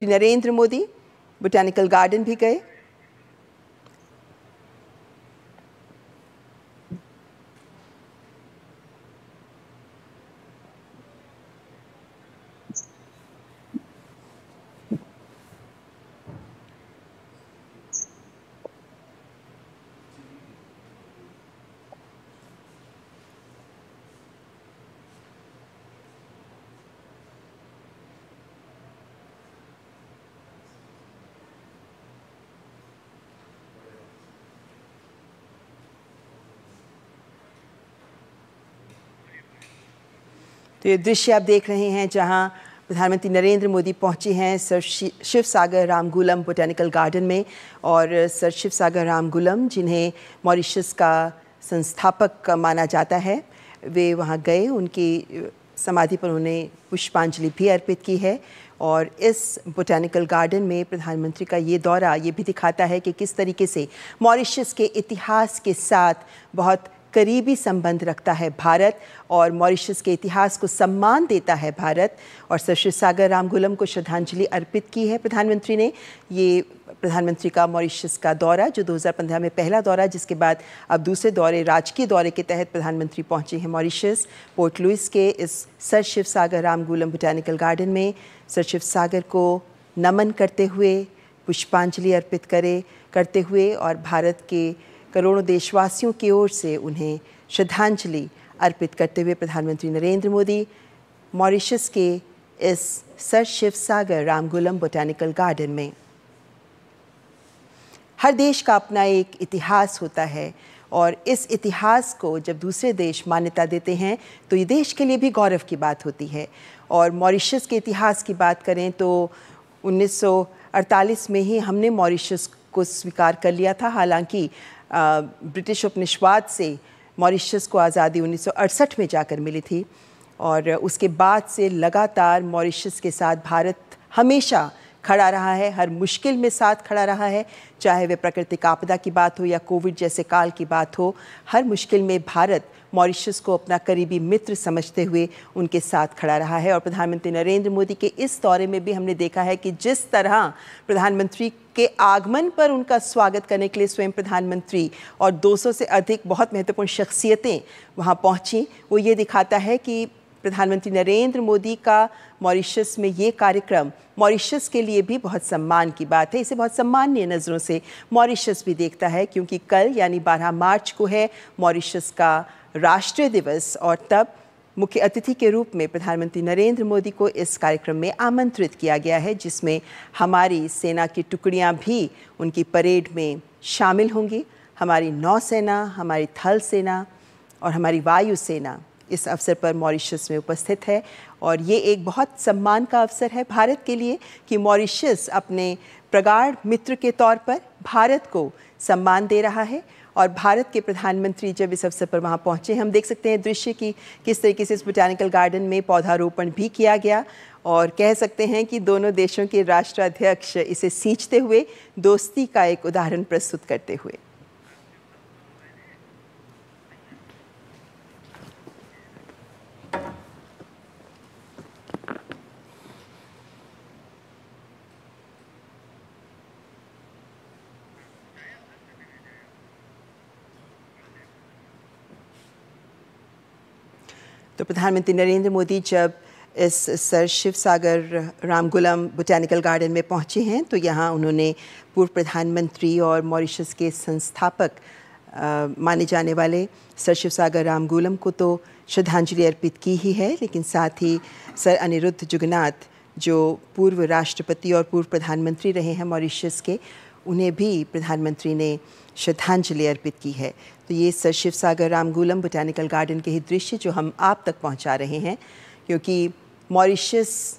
Narendra Modi botanical garden भी गए। तो ये दृश्य आप देख रहे हैं जहां प्रधानमंत्री नरेंद्र मोदी पहुंचे हैं सर शिव सागर रामगुलम बोटैनिकल गार्डन में। और सर शिव सागर रामगुलम, जिन्हें मॉरिशस का संस्थापक माना जाता है, वे वहां गए। उनकी समाधि पर उन्होंने पुष्पांजलि भी अर्पित की है। और इस बोटैनिकल गार्डन में प्रधानमंत्री का ये दौरा ये भी दिखाता है कि किस तरीके से मॉरिशस के इतिहास के साथ बहुत करीबी संबंध रखता है भारत, और मॉरिशस के इतिहास को सम्मान देता है भारत। और सर शिव सागर रामगुलम को श्रद्धांजलि अर्पित की है प्रधानमंत्री ने। ये प्रधानमंत्री का मॉरिशस का दौरा, जो 2015 में पहला दौरा, जिसके बाद अब दूसरे दौरे, राजकीय दौरे के तहत प्रधानमंत्री पहुंचे हैं मॉरिशस। पोर्ट लुइस के इस सर शिव सागर रामगुलम बोटैनिकल गार्डन में सर शिव सागर को नमन करते हुए, पुष्पांजलि अर्पित करते हुए और भारत के करोड़ों देशवासियों की ओर से उन्हें श्रद्धांजलि अर्पित करते हुए प्रधानमंत्री नरेंद्र मोदी मॉरिशस के इस सर शिव सागर रामगुलम बोटैनिकल गार्डन में। हर देश का अपना एक इतिहास होता है, और इस इतिहास को जब दूसरे देश मान्यता देते हैं तो ये देश के लिए भी गौरव की बात होती है। और मॉरिशस के इतिहास की बात करें तो 1948 में ही हमने मॉरिशस को स्वीकार कर लिया था। हालांकि ब्रिटिश उपनिवेशवाद से मॉरिशस को आज़ादी 1968 में जाकर मिली थी, और उसके बाद से लगातार मॉरिशस के साथ भारत हमेशा खड़ा रहा है, हर मुश्किल में साथ खड़ा रहा है। चाहे वे प्राकृतिक आपदा की बात हो या कोविड जैसे काल की बात हो, हर मुश्किल में भारत मॉरिशस को अपना करीबी मित्र समझते हुए उनके साथ खड़ा रहा है। और प्रधानमंत्री नरेंद्र मोदी के इस दौरे में भी हमने देखा है कि जिस तरह प्रधानमंत्री के आगमन पर उनका स्वागत करने के लिए स्वयं प्रधानमंत्री और 200 से अधिक बहुत महत्वपूर्ण शख्सियतें वहां पहुंची, वो ये दिखाता है कि प्रधानमंत्री नरेंद्र मोदी का मॉरिशस में ये कार्यक्रम मॉरिशस के लिए भी बहुत सम्मान की बात है। इसे बहुत सम्मानीय नज़रों से मॉरिशस भी देखता है, क्योंकि कल यानी 12 मार्च को है मॉरिशस का राष्ट्रीय दिवस, और तब मुख्य अतिथि के रूप में प्रधानमंत्री नरेंद्र मोदी को इस कार्यक्रम में आमंत्रित किया गया है, जिसमें हमारी सेना की टुकड़ियां भी उनकी परेड में शामिल होंगी। हमारी नौसेना, हमारी थल सेना और हमारी वायु सेना इस अवसर पर मॉरिशस में उपस्थित है। और ये एक बहुत सम्मान का अवसर है भारत के लिए कि मॉरिशस अपने प्रगाढ़ मित्र के तौर पर भारत को सम्मान दे रहा है। और भारत के प्रधानमंत्री जब इस अवसर पर वहाँ पहुँचे, हम देख सकते हैं दृश्य की किस तरीके से इस बोटैनिकल गार्डन में पौधारोपण भी किया गया, और कह सकते हैं कि दोनों देशों के राष्ट्राध्यक्ष इसे सींचते हुए दोस्ती का एक उदाहरण प्रस्तुत करते हुए। तो प्रधानमंत्री नरेंद्र मोदी जब इस सर शिव सागर रामगुलम बोटैनिकल गार्डन में पहुंचे हैं, तो यहाँ उन्होंने पूर्व प्रधानमंत्री और मॉरिशस के संस्थापक माने जाने वाले सर शिव सागर रामगुलम को तो श्रद्धांजलि अर्पित की ही है, लेकिन साथ ही सर अनिरुद्ध जुगनाथ, जो पूर्व राष्ट्रपति और पूर्व प्रधानमंत्री रहे हैं मॉरिशस के, उन्हें भी प्रधानमंत्री ने श्रद्धांजलि अर्पित की है। तो ये सर शिव सागर रामगुलम बोटैनिकल गार्डन के ही दृश्य जो हम आप तक पहुंचा रहे हैं, क्योंकि मॉरिशस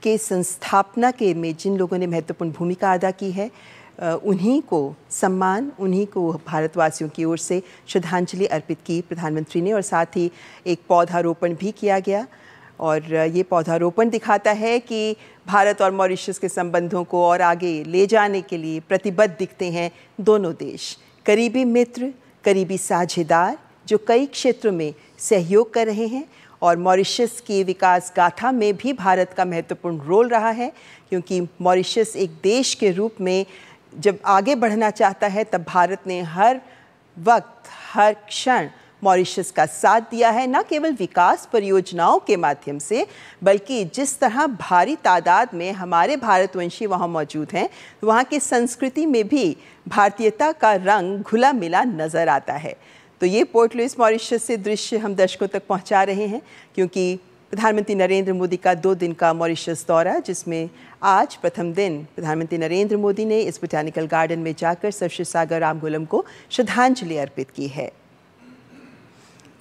के संस्थापना के में जिन लोगों ने महत्वपूर्ण भूमिका अदा की है, उन्हीं को सम्मान, उन्हीं को भारतवासियों की ओर से श्रद्धांजलि अर्पित की प्रधानमंत्री ने। और साथ ही एक पौधारोपण भी किया गया, और ये पौधारोपण दिखाता है कि भारत और मॉरिशस के संबंधों को और आगे ले जाने के लिए प्रतिबद्ध दिखते हैं दोनों देश। करीबी मित्र, करीबी साझेदार जो कई क्षेत्रों में सहयोग कर रहे हैं, और मॉरिशस की विकास गाथा में भी भारत का महत्वपूर्ण रोल रहा है, क्योंकि मॉरिशस एक देश के रूप में जब आगे बढ़ना चाहता है तब भारत ने हर वक्त हर क्षण मॉरिशस का साथ दिया है, न केवल विकास परियोजनाओं के माध्यम से, बल्कि जिस तरह भारी तादाद में हमारे भारतवंशी वहाँ मौजूद हैं, वहाँ की संस्कृति में भी भारतीयता का रंग घुला मिला नज़र आता है। तो ये पोर्ट लुइस मॉरिशस से दृश्य हम दर्शकों तक पहुँचा रहे हैं, क्योंकि प्रधानमंत्री नरेंद्र मोदी का 2 दिन का मॉरिशस दौरा, जिसमें आज प्रथम दिन प्रधानमंत्री नरेंद्र मोदी ने इस बोटानिकल गार्डन में जाकर सर शिव सागर रामगुलम को श्रद्धांजलि अर्पित की है।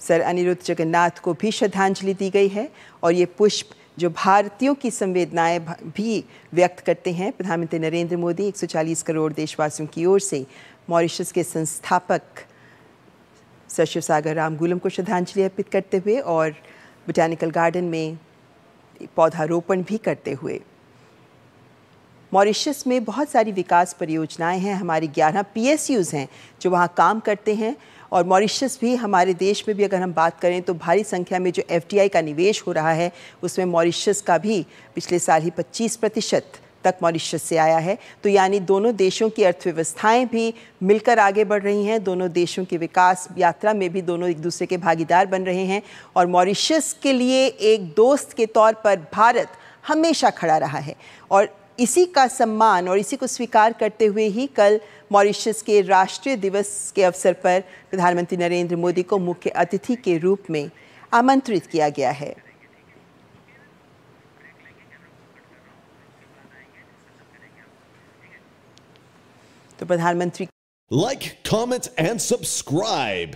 सर अनिरुद्ध जगन्नाथ को भी श्रद्धांजलि दी गई है और ये पुष्प जो भारतीयों की संवेदनाएं भी व्यक्त करते हैं। प्रधानमंत्री नरेंद्र मोदी 140 करोड़ देशवासियों की ओर से मॉरिशस के संस्थापक सर शिव सागर रामगुलम को श्रद्धांजलि अर्पित करते हुए और बोटानिकल गार्डन में पौधारोपण भी करते हुए। मॉरिशस में बहुत सारी विकास परियोजनाएं हैं, हमारी 11 PSUs हैं जो वहाँ काम करते हैं, और मॉरिशस भी हमारे देश में भी अगर हम बात करें तो भारी संख्या में जो FDI का निवेश हो रहा है उसमें मॉरिशस का भी पिछले साल ही 25% तक मॉरिशस से आया है। तो यानी दोनों देशों की अर्थव्यवस्थाएं भी मिलकर आगे बढ़ रही हैं, दोनों देशों की विकास यात्रा में भी दोनों एक दूसरे के भागीदार बन रहे हैं, और मॉरिशस के लिए एक दोस्त के तौर पर भारत हमेशा खड़ा रहा है। और इसी का सम्मान और इसी को स्वीकार करते हुए ही कल मॉरिशस के राष्ट्रीय दिवस के अवसर पर प्रधानमंत्री नरेंद्र मोदी को मुख्य अतिथि के रूप में आमंत्रित किया गया है। तो प्रधानमंत्री Like, comment and subscribe.